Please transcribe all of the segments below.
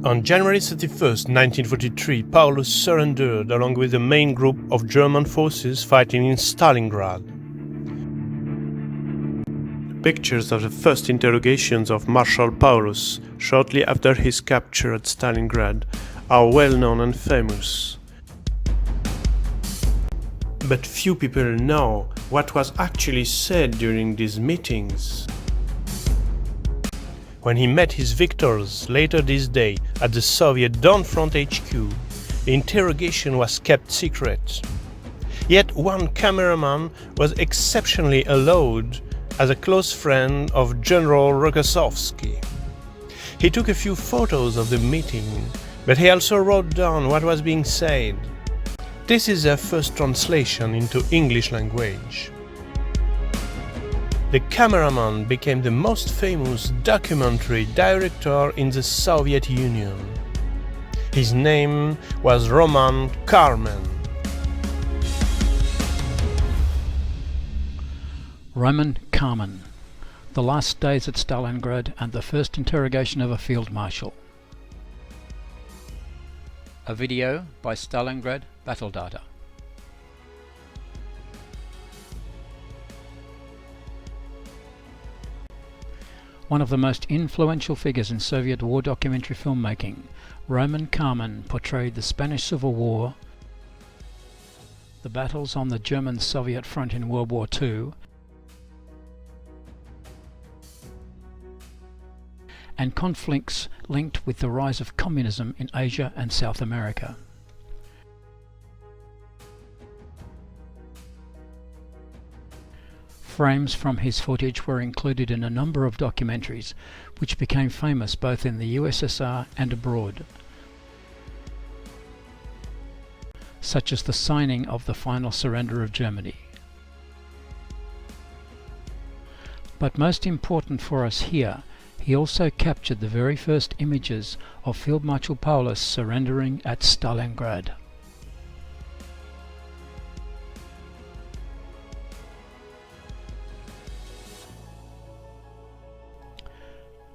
On January 31st, 1943, Paulus surrendered along with the main group of German forces fighting in Stalingrad. Pictures of the first interrogations of Marshal Paulus shortly after his capture at Stalingrad are well known and famous. But few people know what was actually said during these meetings. When he met his victors later this day at the Soviet Dawn Front HQ, the interrogation was kept secret. Yet one cameraman was exceptionally allowed as a close friend of General Rokossovsky. He took a few photos of the meeting, but he also wrote down what was being said. This is their first translation into English language. The cameraman became the most famous documentary director in the Soviet Union. His name was Roman Karmen. Roman Kamen, the last days at Stalingrad and the first interrogation of a field marshal. A video by Stalingrad Battle Data. One of the most influential figures in Soviet war documentary filmmaking, Roman Karmen portrayed the Spanish Civil War, the battles on the German-Soviet front in World War II, and conflicts linked with the rise of communism in Asia and South America. Frames from his footage were included in a number of documentaries which became famous both in the USSR and abroad, such as the signing of the final surrender of Germany. But most important for us here, he also captured the very first images of Field Marshal Paulus surrendering at Stalingrad.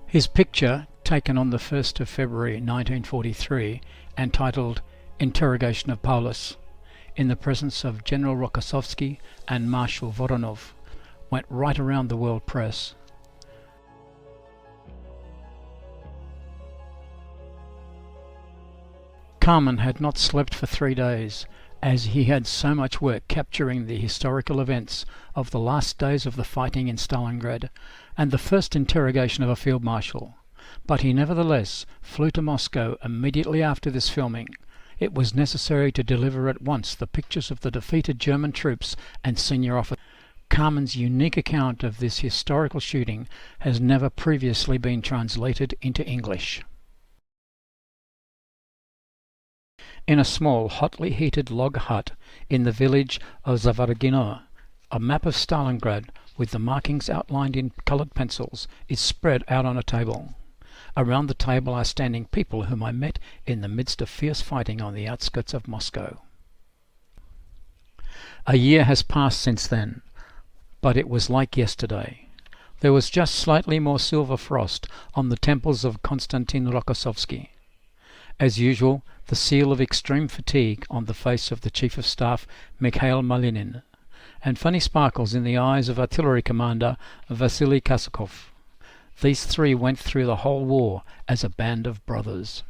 His picture, taken on the 1st of February 1943 and titled Interrogation of Paulus, in the presence of General Rokossovsky and Marshal Voronov, went right around the world press. Karmen had not slept for 3 days, as he had so much work capturing the historical events of the last days of the fighting in Stalingrad and the first interrogation of a field marshal. But he nevertheless flew to Moscow immediately after this filming. It was necessary to deliver at once the pictures of the defeated German troops and senior officers. Karmen's unique account of this historical shooting has never previously been translated into English. In a small, hotly heated log hut in the village of Zavargino, a map of Stalingrad with the markings outlined in coloured pencils is spread out on a table. Around the table are standing people whom I met in the midst of fierce fighting on the outskirts of Moscow. A year has passed since then, but it was like yesterday. There was just slightly more silver frost on the temples of Konstantin Rokossovsky. As usual, the seal of extreme fatigue on the face of the Chief of Staff, Mikhail Malinin, and funny sparkles in the eyes of Artillery Commander Vasily Kasakov. These three went through the whole war as a band of brothers.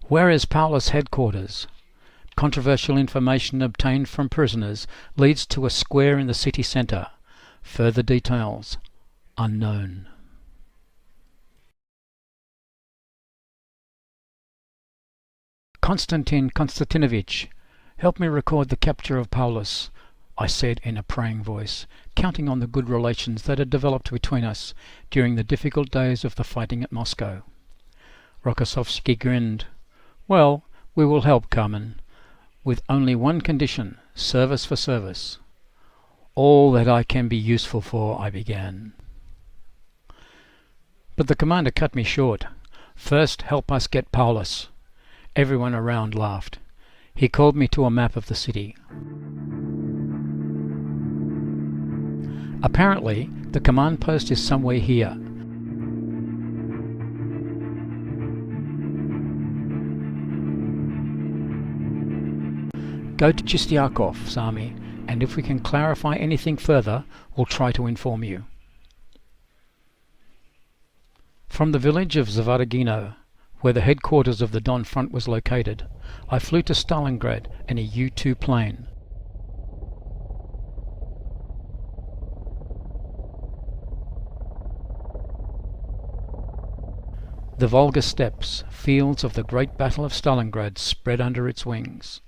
Where is Paulus' headquarters? Controversial information obtained from prisoners leads to a square in the city centre. Further details unknown. Konstantin Konstantinovich, help me record the capture of Paulus, I said in a praying voice, counting on the good relations that had developed between us during the difficult days of the fighting at Moscow. Rokossovsky grinned. Well, we will help, Kamen, with only one condition, service for service. All that I can be useful for, I began. But the commander cut me short. First, help us get Paulus. Everyone around laughed. He called me to a map of the city. Apparently, the command post is somewhere here. Go to Chistiakov's army, and if we can clarify anything further, we'll try to inform you. From the village of Zavaragino, where the headquarters of the Don Front was located, I flew to Stalingrad in a U-2 plane. The Volga steppes, fields of the Great Battle of Stalingrad, spread under its wings.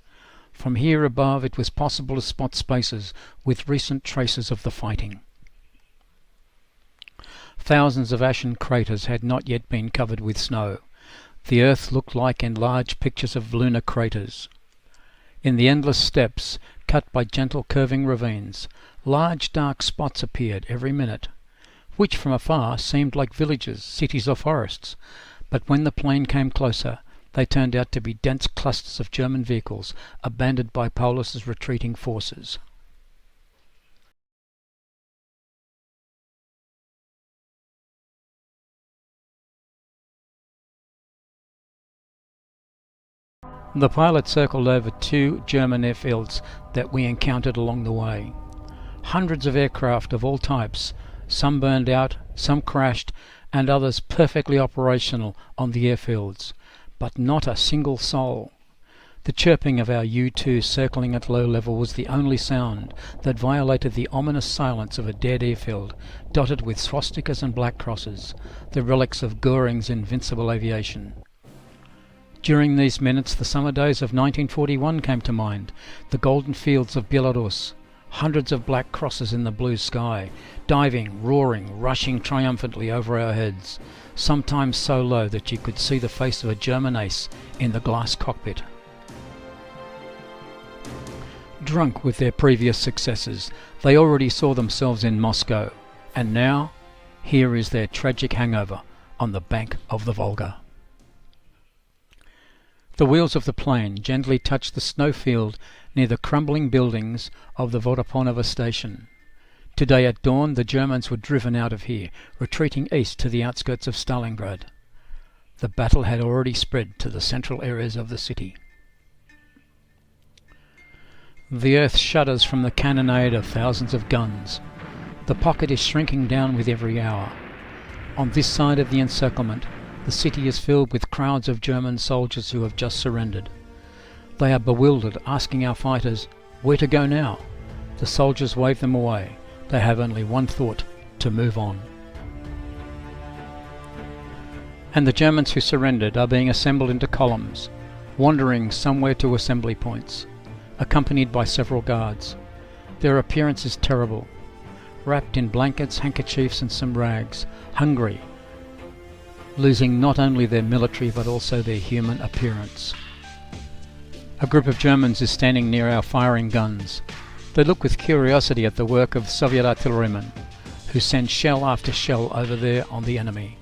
From here above it was possible to spot spaces with recent traces of the fighting. Thousands of ashen craters had not yet been covered with snow. The earth looked like enlarged pictures of lunar craters. In the endless steppes, cut by gentle curving ravines, large dark spots appeared every minute, which from afar seemed like villages, cities or forests, but when the plane came closer, they turned out to be dense clusters of German vehicles abandoned by Paulus's retreating forces. The pilot circled over 2 German airfields that we encountered along the way. Hundreds of aircraft of all types, some burned out, some crashed, and others perfectly operational on the airfields, but not a single soul. The chirping of our U-2 circling at low level was the only sound that violated the ominous silence of a dead airfield, dotted with swastikas and black crosses, the relics of Göring's invincible aviation. During these minutes the summer days of 1941 came to mind, the golden fields of Belarus, hundreds of black crosses in the blue sky, diving, roaring, rushing triumphantly over our heads, sometimes so low that you could see the face of a German ace in the glass cockpit. Drunk with their previous successes, they already saw themselves in Moscow, and now, here is their tragic hangover on the bank of the Volga. The wheels of the plane gently touched the snowfield near the crumbling buildings of the Voroponova station. Today at dawn the Germans were driven out of here, retreating east to the outskirts of Stalingrad. The battle had already spread to the central areas of the city. The earth shudders from the cannonade of thousands of guns. The pocket is shrinking down with every hour. On this side of the encirclement, the city is filled with crowds of German soldiers who have just surrendered. They are bewildered, asking our fighters, where to go now? The soldiers wave them away. They have only one thought, to move on. And the Germans who surrendered are being assembled into columns, wandering somewhere to assembly points, accompanied by several guards. Their appearance is terrible, wrapped in blankets, handkerchiefs and some rags, hungry, losing not only their military but also their human appearance. A group of Germans is standing near our firing guns. They look with curiosity at the work of Soviet artillerymen, who send shell after shell over there on the enemy.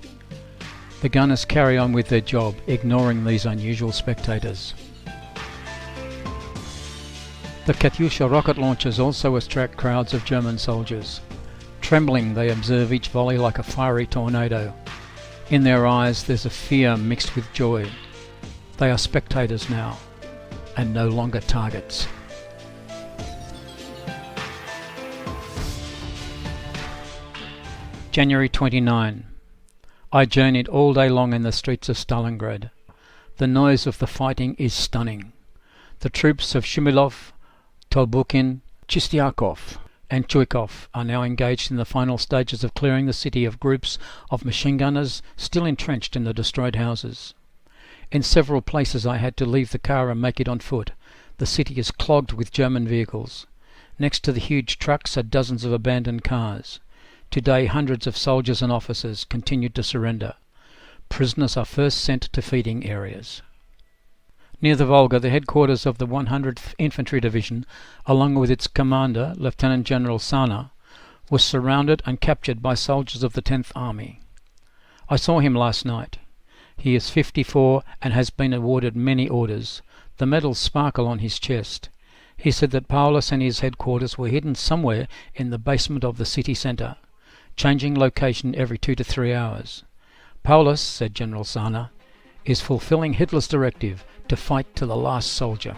The gunners carry on with their job, ignoring these unusual spectators. The Katyusha rocket launchers also attract crowds of German soldiers. Trembling, they observe each volley like a fiery tornado. In their eyes there's a fear mixed with joy. They are spectators now, and no longer targets. January 29. I journeyed all day long in the streets of Stalingrad. The noise of the fighting is stunning. The troops of Shumilov, Tolbukin, Chistiakov and Chuikov are now engaged in the final stages of clearing the city of groups of machine gunners still entrenched in the destroyed houses. In several places I had to leave the car and make it on foot. The city is clogged with German vehicles. Next to the huge trucks are dozens of abandoned cars. Today hundreds of soldiers and officers continued to surrender. Prisoners are first sent to feeding areas. Near the Volga, the headquarters of the 100th Infantry Division, along with its commander, Lieutenant General Sana, was surrounded and captured by soldiers of the 10th Army. I saw him last night. He is 54 and has been awarded many orders. The medals sparkle on his chest. He said that Paulus and his headquarters were hidden somewhere in the basement of the city centre, changing location every 2 to 3 hours. Paulus, said General Sana, is fulfilling Hitler's directive to fight to the last soldier.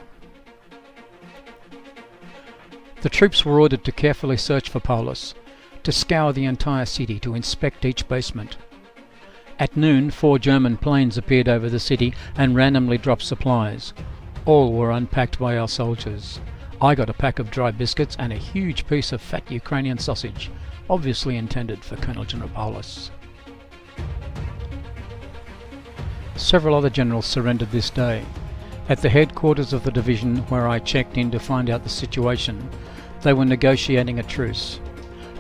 The troops were ordered to carefully search for Paulus, to scour the entire city, to inspect each basement. At noon, 4 German planes appeared over the city and randomly dropped supplies. All were unpacked by our soldiers. I got a pack of dry biscuits and a huge piece of fat Ukrainian sausage, obviously intended for Colonel General Paulus. Several other generals surrendered this day. At the headquarters of the division, where I checked in to find out the situation, they were negotiating a truce.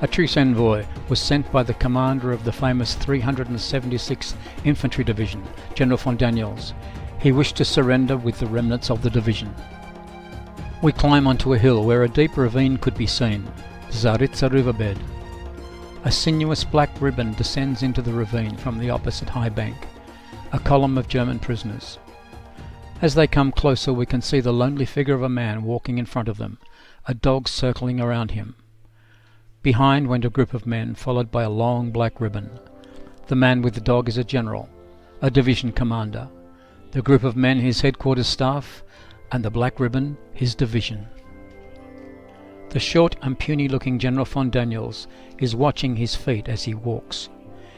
A truce envoy was sent by the commander of the famous 376th Infantry Division, General von Daniels. He wished to surrender with the remnants of the division. We climb onto a hill where a deep ravine could be seen, the Zaritsa riverbed. A sinuous black ribbon descends into the ravine from the opposite high bank, a column of German prisoners. As they come closer, we can see the lonely figure of a man walking in front of them, a dog circling around him. Behind went a group of men, followed by a long black ribbon. The man with the dog is a general, a division commander. The group of men his headquarters staff, and the black ribbon his division. The short and puny-looking General von Daniels is watching his feet as he walks,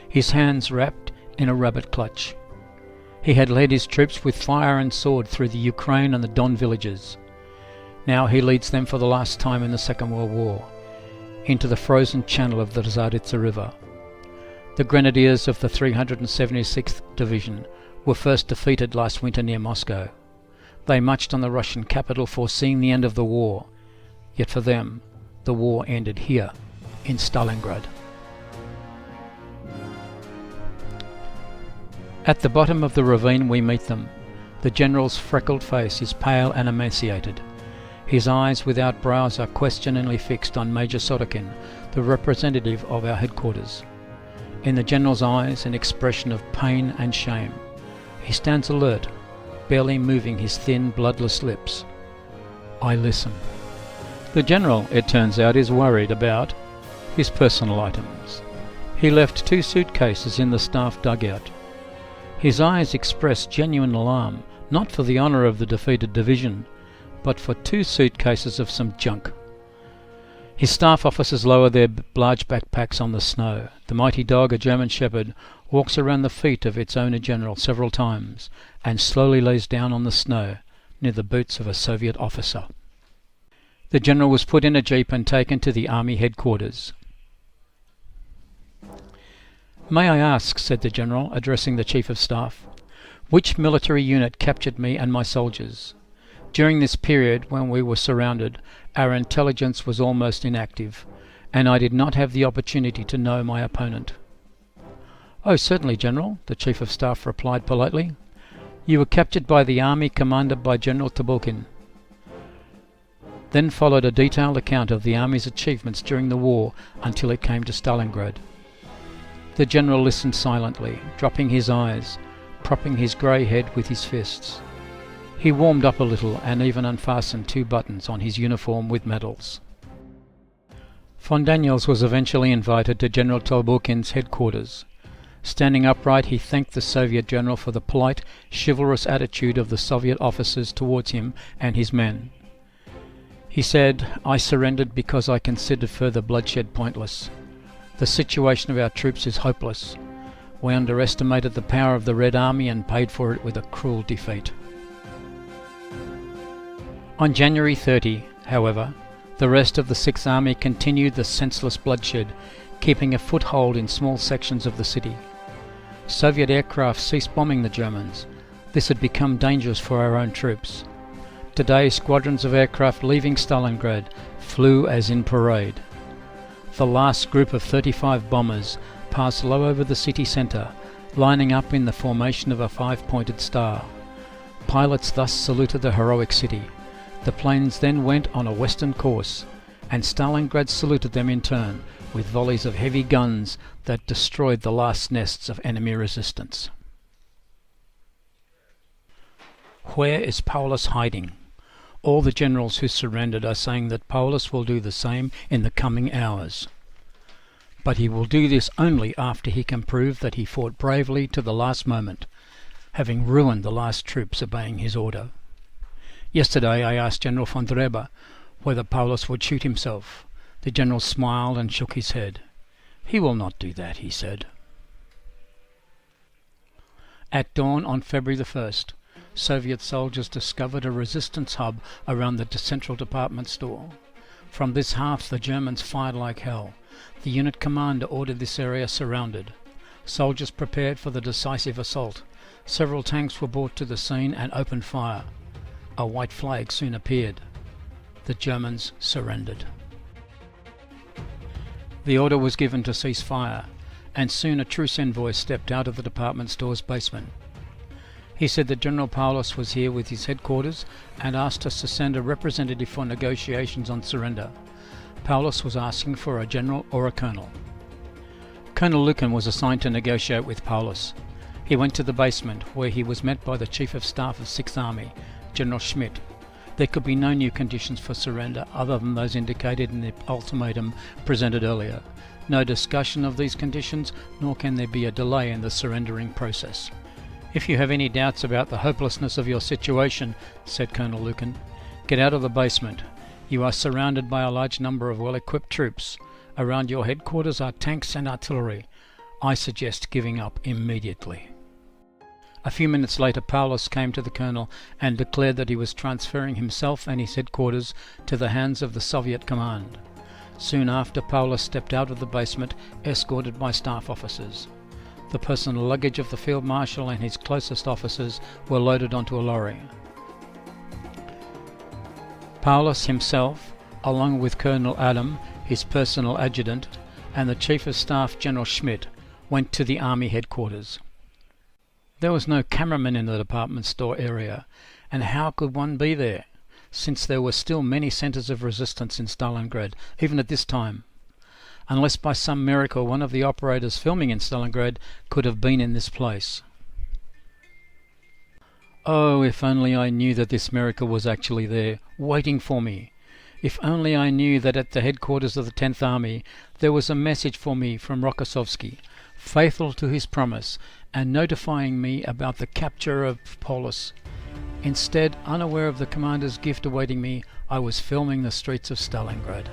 his hands wrapped in a rabbit clutch. He had led his troops with fire and sword through the Ukraine and the Don villages. Now he leads them for the last time in the Second World War, into the frozen channel of the Zaritsa River. The grenadiers of the 376th Division were first defeated last winter near Moscow. They marched on the Russian capital foreseeing the end of the war, yet for them the war ended here in Stalingrad. At the bottom of the ravine we meet them. The general's freckled face is pale and emaciated. His eyes without brows are questioningly fixed on Major Sorokin, the representative of our headquarters. In the general's eyes an expression of pain and shame. He stands alert, barely moving his thin, bloodless lips. I listen. The general, it turns out, is worried about his personal items. He left 2 suitcases in the staff dugout. His eyes express genuine alarm, not for the honour of the defeated division, but for 2 suitcases of some junk. His staff officers lower their large backpacks on the snow. The mighty dog, a German shepherd, walks around the feet of its owner general several times and slowly lays down on the snow near the boots of a Soviet officer. The general was put in a jeep and taken to the army headquarters. May I ask, said the general, addressing the chief of staff, which military unit captured me and my soldiers? During this period, when we were surrounded, our intelligence was almost inactive, and I did not have the opportunity to know my opponent. Oh, certainly, General, the Chief of Staff replied politely. You were captured by the army commanded by General Tobulkin. Then followed a detailed account of the army's achievements during the war until it came to Stalingrad. The general listened silently, dropping his eyes, propping his grey head with his fists. He warmed up a little and even unfastened 2 buttons on his uniform with medals. Von Daniels was eventually invited to General Tobulkin's headquarters. Standing upright, he thanked the Soviet general for the polite, chivalrous attitude of the Soviet officers towards him and his men. He said, I surrendered because I considered further bloodshed pointless. The situation of our troops is hopeless. We underestimated the power of the Red Army and paid for it with a cruel defeat. On January 30, however, the rest of the Sixth Army continued the senseless bloodshed, keeping a foothold in small sections of the city. Soviet aircraft ceased bombing the Germans. This had become dangerous for our own troops. Today, squadrons of aircraft leaving Stalingrad flew as in parade. The last group of 35 bombers passed low over the city centre, lining up in the formation of a 5-pointed star. Pilots thus saluted the heroic city. The planes then went on a western course, and Stalingrad saluted them in turn with volleys of heavy guns that destroyed the last nests of enemy resistance. Where is Paulus hiding? All the generals who surrendered are saying that Paulus will do the same in the coming hours. But he will do this only after he can prove that he fought bravely to the last moment, having ruined the last troops obeying his order. Yesterday I asked General von Dreba whether Paulus would shoot himself. The general smiled and shook his head. "He will not do that," he said. At dawn on February the 1st, Soviet soldiers discovered a resistance hub around the central department store. From this half the Germans fired like hell. The unit commander ordered this area surrounded. Soldiers prepared for the decisive assault. Several tanks were brought to the scene and opened fire. A white flag soon appeared. The Germans surrendered. The order was given to cease fire, and soon a truce envoy stepped out of the department store's basement. He said that General Paulus was here with his headquarters and asked us to send a representative for negotiations on surrender. Paulus was asking for a general or a colonel. Colonel Lukin was assigned to negotiate with Paulus. He went to the basement, where he was met by the Chief of Staff of 6th Army, General Schmidt. There could be no new conditions for surrender other than those indicated in the ultimatum presented earlier. No discussion of these conditions, nor can there be a delay in the surrendering process. "If you have any doubts about the hopelessness of your situation," said Colonel Lukin, "get out of the basement. You are surrounded by a large number of well-equipped troops. Around your headquarters are tanks and artillery. I suggest giving up immediately." A few minutes later Paulus came to the colonel and declared that he was transferring himself and his headquarters to the hands of the Soviet command. Soon after, Paulus stepped out of the basement, escorted by staff officers. The personal luggage of the Field Marshal and his closest officers were loaded onto a lorry. Paulus himself, along with Colonel Adam, his personal adjutant, and the Chief of Staff General Schmidt, went to the army headquarters. There was no cameraman in the department store area, and how could one be there, since there were still many centres of resistance in Stalingrad, even at this time? Unless by some miracle one of the operators filming in Stalingrad could have been in this place. Oh, if only I knew that this miracle was actually there, waiting for me. If only I knew that at the headquarters of the 10th Army there was a message for me from Rokossovsky, faithful to his promise, and notifying me about the capture of Paulus. Instead, unaware of the commander's gift awaiting me, I was filming the streets of Stalingrad.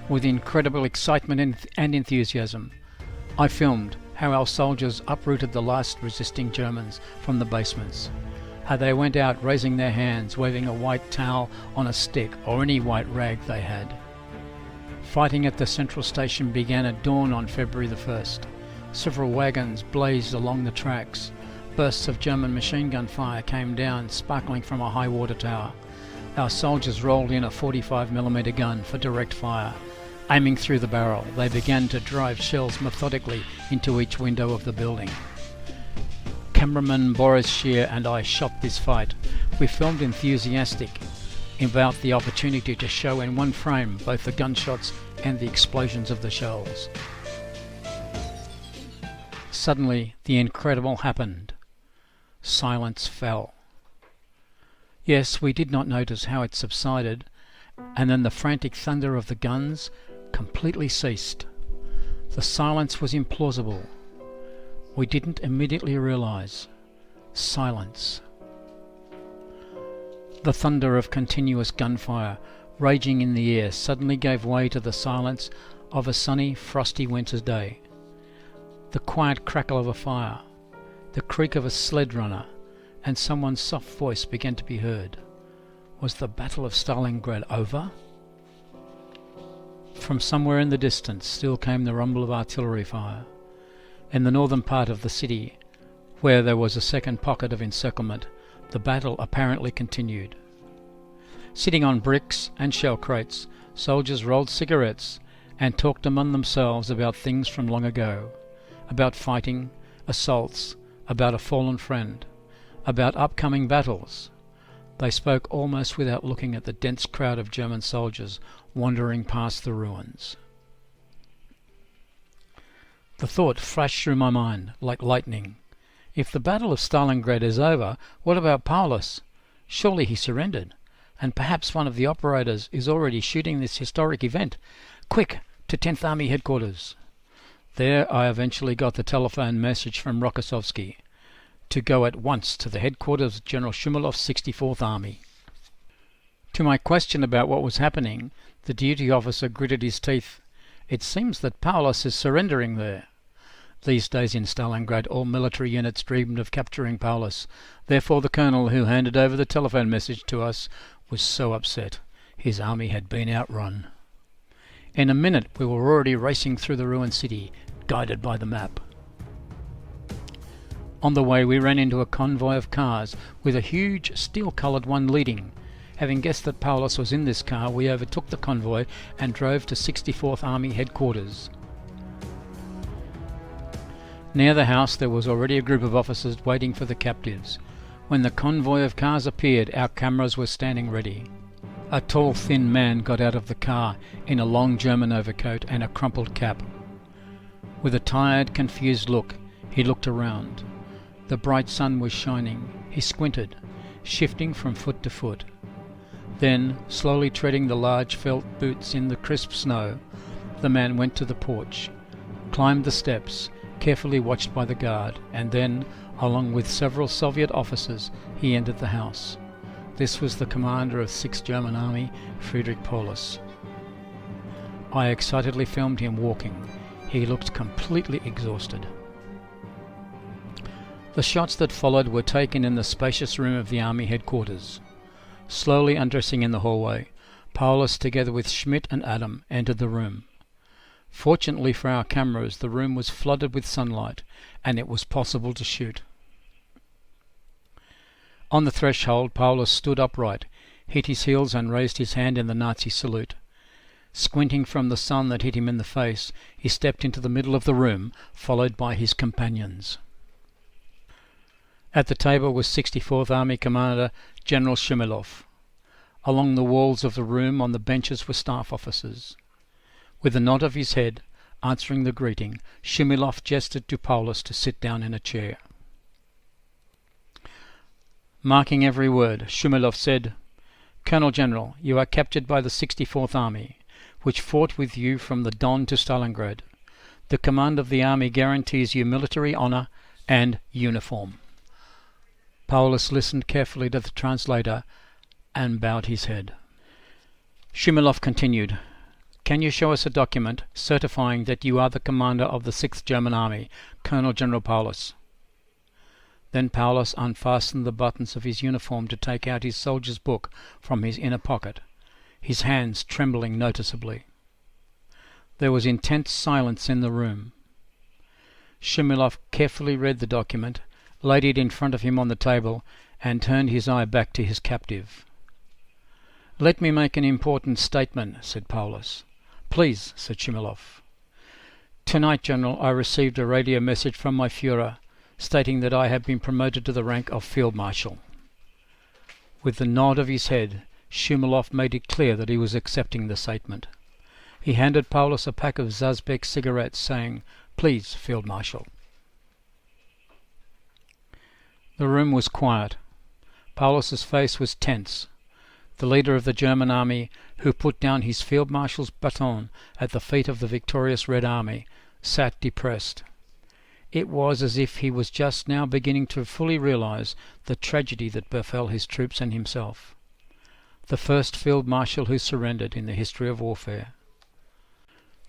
With incredible excitement and enthusiasm, I filmed how our soldiers uprooted the last resisting Germans from the basements, how they went out raising their hands, waving a white towel on a stick or any white rag they had. Fighting at the central station began at dawn on February the 1st. Several wagons blazed along the tracks. Bursts of German machine gun fire came down, sparkling from a high water tower. Our soldiers rolled in a 45mm gun for direct fire. Aiming through the barrel, they began to drive shells methodically into each window of the building. Cameraman Boris Shear and I shot this fight. We filmed enthusiastic about the opportunity to show in one frame both the gunshots and the explosions of the shells. Suddenly, the incredible happened. Silence fell. Yes, we did not notice how it subsided, and then the frantic thunder of the guns completely ceased. The silence was implausible. We didn't immediately realize. Silence. The thunder of continuous gunfire raging in the air suddenly gave way to the silence of a sunny, frosty winter's day. The quiet crackle of a fire, the creak of a sled runner, and someone's soft voice began to be heard. Was the Battle of Stalingrad over? From somewhere in the distance still came the rumble of artillery fire. In the northern part of the city, where there was a second pocket of encirclement, the battle apparently continued. Sitting on bricks and shell crates, soldiers rolled cigarettes and talked among themselves about things from long ago, about fighting, assaults, about a fallen friend, about upcoming battles. They spoke almost without looking at the dense crowd of German soldiers wandering past the ruins. The thought flashed through my mind like lightning. If the Battle of Stalingrad is over, what about Paulus? Surely he surrendered, and perhaps one of the operators is already shooting this historic event. Quick, to 10th Army headquarters. There I eventually got the telephone message from Rokossovsky to go at once to the headquarters of General Shumilov's 64th Army. To my question about what was happening, the duty officer gritted his teeth. It seems that Paulus is surrendering there. These days in Stalingrad, all military units dreamed of capturing Paulus. Therefore the colonel who handed over the telephone message to us was so upset. His army had been outrun. In a minute we were already racing through the ruined city, guided by the map. On the way we ran into a convoy of cars, with a huge steel-coloured one leading. Having guessed that Paulus was in this car, we overtook the convoy and drove to 64th Army headquarters. Near the house there was already a group of officers waiting for the captives. When the convoy of cars appeared, our cameras were standing ready. A tall, thin man got out of the car in a long German overcoat and a crumpled cap. With a tired, confused look, he looked around. The bright sun was shining. He squinted, shifting from foot to foot. Then, slowly treading the large felt boots in the crisp snow, the man went to the porch, climbed the steps, carefully watched by the guard, and then, along with several Soviet officers, he entered the house. This was the commander of 6th German Army, Friedrich Paulus. I excitedly filmed him walking. He looked completely exhausted. The shots that followed were taken in the spacious room of the army headquarters. Slowly undressing in the hallway, Paulus, together with Schmidt and Adam, entered the room. Fortunately for our cameras, the room was flooded with sunlight, and it was possible to shoot. On the threshold, Paulus stood upright, hit his heels and raised his hand in the Nazi salute. Squinting from the sun that hit him in the face, he stepped into the middle of the room, followed by his companions. At the table was 64th Army Commander General Shumilov. Along the walls of the room on the benches were staff officers. With a nod of his head, answering the greeting, Shumilov gestured to Paulus to sit down in a chair. Marking every word, Shumilov said, "Colonel General, you are captured by the 64th Army, which fought with you from the Don to Stalingrad. The command of the army guarantees you military honour and uniform." Paulus listened carefully to the translator and bowed his head. Shumilov continued, "Can you show us a document certifying that you are the commander of the 6th German Army, Colonel General Paulus?" Then Paulus unfastened the buttons of his uniform to take out his soldier's book from his inner pocket, his hands trembling noticeably. There was intense silence in the room. Shumilov carefully read the document, laid it in front of him on the table, and turned his eye back to his captive. "Let me make an important statement," said Paulus. "Please," said Shumilov. "Tonight, General, I received a radio message from my Führer stating that I have been promoted to the rank of Field Marshal." With the nod of his head, Shumilov made it clear that he was accepting the statement. He handed Paulus a pack of Zazbek cigarettes, saying, "Please, Field Marshal." The room was quiet. Paulus's face was tense. The leader of the German army, who put down his Field Marshal's baton at the feet of the victorious Red Army, sat depressed. It was as if he was just now beginning to fully realize the tragedy that befell his troops and himself. The first Field Marshal who surrendered in the history of warfare.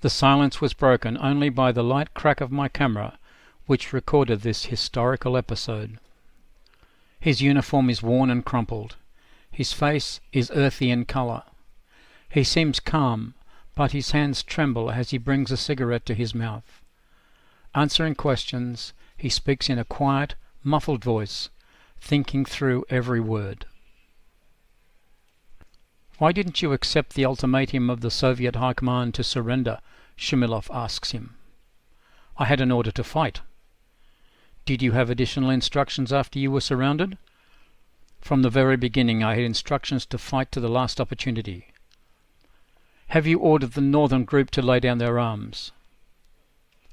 The silence was broken only by the light crack of my camera, which recorded this historical episode. His uniform is worn and crumpled. His face is earthy in colour. He seems calm, but his hands tremble as he brings a cigarette to his mouth. Answering questions, he speaks in a quiet, muffled voice, thinking through every word. "Why didn't you accept the ultimatum of the Soviet High Command to surrender?" Shumilov asks him. "I had an order to fight." "Did you have additional instructions after you were surrounded?" "From the very beginning I had instructions to fight to the last opportunity." "Have you ordered the northern group to lay down their arms?"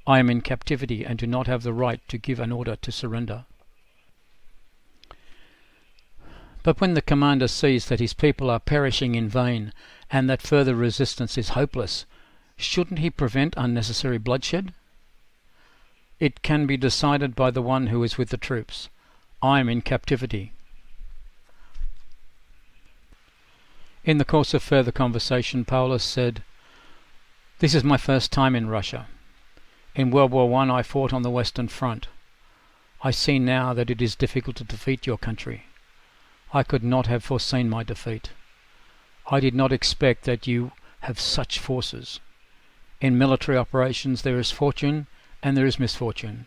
"I am in captivity and do not have the right to give an order to surrender." But when the commander sees that his people are perishing in vain and that further resistance is hopeless, shouldn't he prevent unnecessary bloodshed? "It can be decided by the one who is with the troops. I am in captivity." In the course of further conversation, Paulus said, "This is my first time in Russia. In World War I fought on the Western Front. I see now that it is difficult to defeat your country. I could not have foreseen my defeat. I did not expect that you have such forces. In military operations there is fortune and there is misfortune.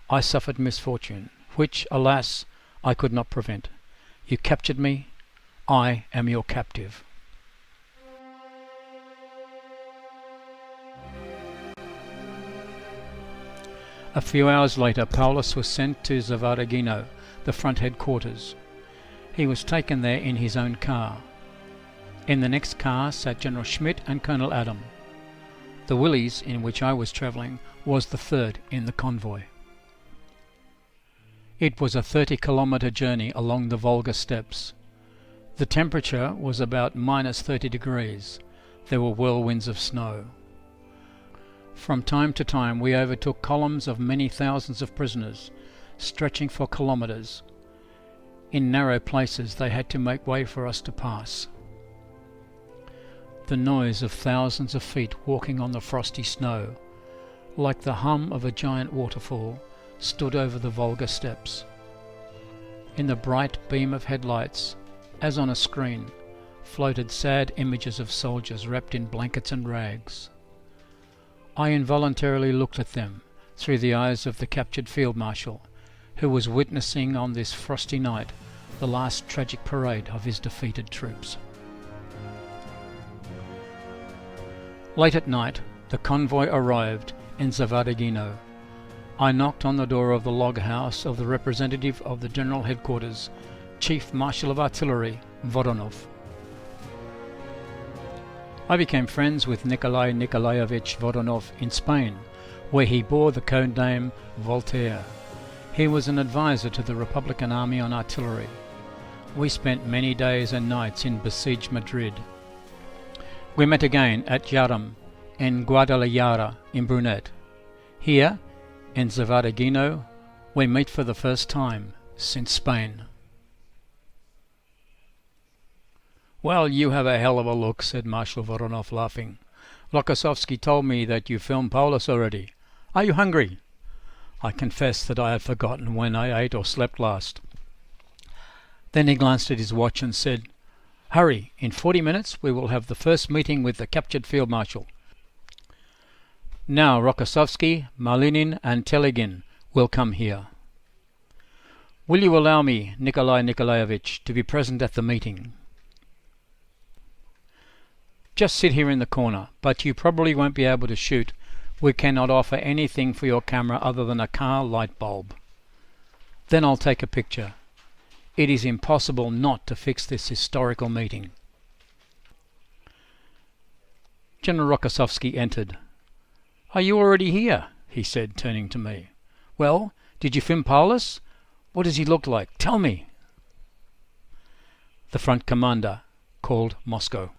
I suffered misfortune, which, alas, I could not prevent. You captured me. I am your captive." A few hours later, Paulus was sent to Zavaragino, the front headquarters. He was taken there in his own car. In the next car sat General Schmidt and Colonel Adam. The Willys, in which I was travelling, was the third in the convoy. It was a 30-kilometre journey along the Volga steppes. The temperature was about -30 degrees. There were whirlwinds of snow. From time to time we overtook columns of many thousands of prisoners, stretching for kilometres. In narrow places they had to make way for us to pass. The noise of thousands of feet walking on the frosty snow, like the hum of a giant waterfall, stood over the Volga steppes. In the bright beam of headlights, as on a screen, floated sad images of soldiers wrapped in blankets and rags. I involuntarily looked at them through the eyes of the captured Field Marshal, who was witnessing on this frosty night the last tragic parade of his defeated troops. Late at night, the convoy arrived in Zavaragino. I knocked on the door of the log house of the representative of the General Headquarters, Chief Marshal of Artillery, Voronov. I became friends with Nikolay Nikolayevich Voronov in Spain, where he bore the code name Voltaire. He was an advisor to the Republican Army on artillery. We spent many days and nights in besieged Madrid. We met again at Yaram, in Guadalajara, in Brunet. Here, in Zavaragino, we meet for the first time since Spain. "Well, you have a hell of a look," said Marshal Voronov, laughing. "Rokossovsky told me that you filmed Paulus already. Are you hungry?" I confessed that I had forgotten when I ate or slept last. Then he glanced at his watch and said, "Hurry, in 40 minutes we will have the first meeting with the captured Field Marshal. Now Rokossovsky, Malinin and Telegin will come here. Will you allow me, Nikolay Nikolayevich, to be present at the meeting? Just sit here in the corner, but you probably won't be able to shoot. We cannot offer anything for your camera other than a car light bulb. Then I'll take a picture. It is impossible not to fix this historical meeting." General Rokossovsky entered. "Are you already here?" he said, turning to me. "Well, did you film Paulus? What does he look like? Tell me." The front commander called Moscow.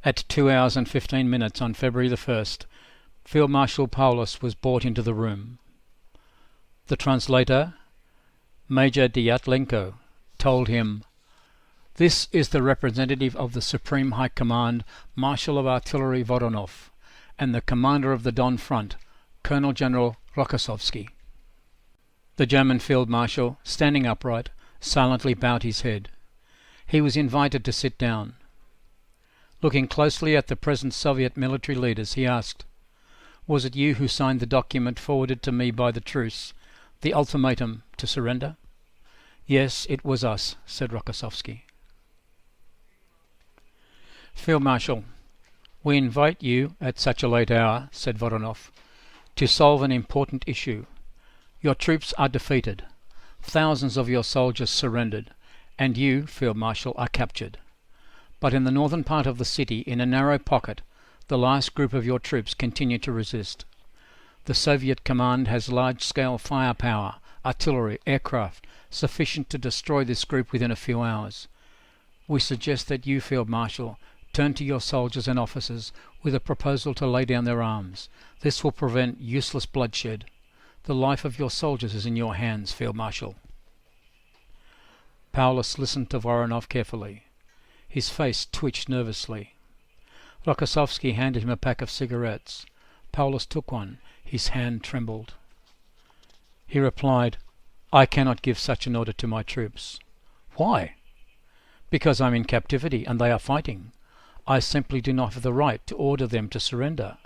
At 2 hours and 15 minutes on February the 1st, Field Marshal Paulus was brought into the room. The translator, Major Dyatlenko, told him, "This is the representative of the Supreme High Command, Marshal of Artillery Voronov, and the Commander of the Don Front, Colonel General Rokossovsky." The German Field Marshal, standing upright, silently bowed his head. He was invited to sit down. Looking closely at the present Soviet military leaders, he asked, "Was it you who signed the document forwarded to me by the truce, the ultimatum to surrender?" "Yes, it was us," said Rokossovsky. "Field Marshal, we invite you at such a late hour," said Voronov, "to solve an important issue. Your troops are defeated. Thousands of your soldiers surrendered, and you, Field Marshal, are captured. But in the northern part of the city, in a narrow pocket, the last group of your troops continue to resist. The Soviet command has large-scale firepower, artillery, aircraft, sufficient to destroy this group within a few hours. We suggest that you, Field Marshal, turn to your soldiers and officers with a proposal to lay down their arms. This will prevent useless bloodshed. The life of your soldiers is in your hands, Field Marshal." Paulus listened to Voronov carefully. His face twitched nervously. Rokossovsky handed him a pack of cigarettes. Paulus took one. His hand trembled. He replied, "I cannot give such an order to my troops." "Why?" "Because I'm in captivity and they are fighting. I simply do not have the right to order them to surrender."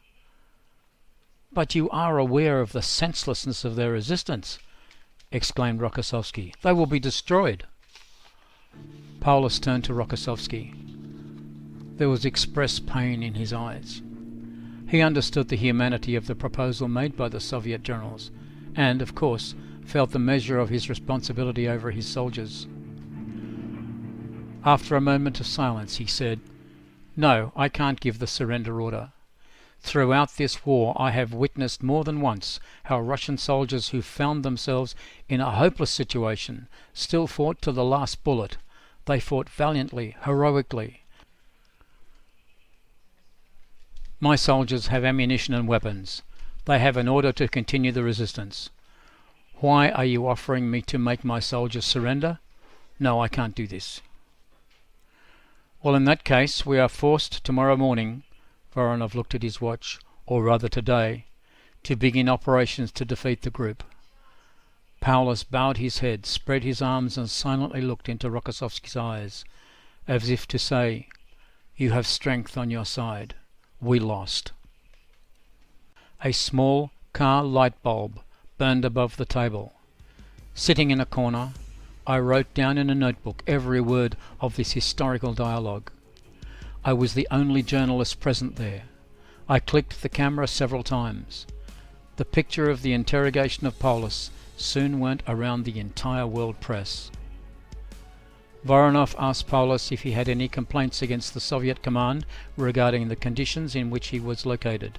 "But you are aware of the senselessness of their resistance," exclaimed Rokossovsky. "They will be destroyed." Paulus turned to Rokossovsky. There was expressed pain in his eyes. He understood the humanity of the proposal made by the Soviet generals and, of course, felt the measure of his responsibility over his soldiers. After a moment of silence, he said, "No, I can't give the surrender order. Throughout this war I have witnessed more than once how Russian soldiers who found themselves in a hopeless situation still fought to the last bullet. They fought valiantly, heroically. My soldiers have ammunition and weapons. They have an order to continue the resistance. Why are you offering me to make my soldiers surrender? No, I can't do this." "Well, in that case, we are forced tomorrow morning," Voronov looked at his watch, "or rather today, to begin operations to defeat the group." Paulus bowed his head, spread his arms and silently looked into Rokossovsky's eyes, as if to say, "You have strength on your side. We lost." A small car light bulb burned above the table. Sitting in a corner, I wrote down in a notebook every word of this historical dialogue. I was the only journalist present there. I clicked the camera several times. The picture of the interrogation of Paulus soon went around the entire world press. Voronov asked Paulus if he had any complaints against the Soviet command regarding the conditions in which he was located.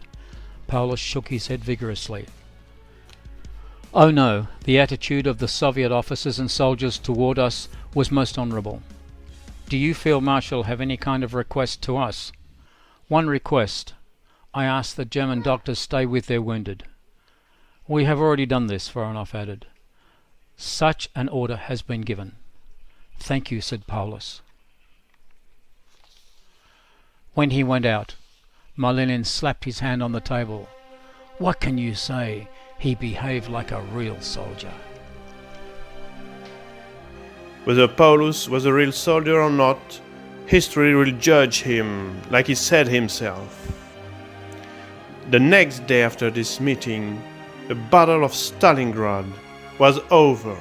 Paulus shook his head vigorously. "Oh no, the attitude of the Soviet officers and soldiers toward us was most honourable. Do you, Field Marshal, have any kind of request to us?" "One request. I ask that German doctors stay with their wounded." "We have already done this," Voronov added. "Such an order has been given." "Thank you," said Paulus. When he went out, Malinin slapped his hand on the table. "What can you say? He behaved like a real soldier." Whether Paulus was a real soldier or not, history will judge him, like he said himself. The next day after this meeting, the Battle of Stalingrad was over.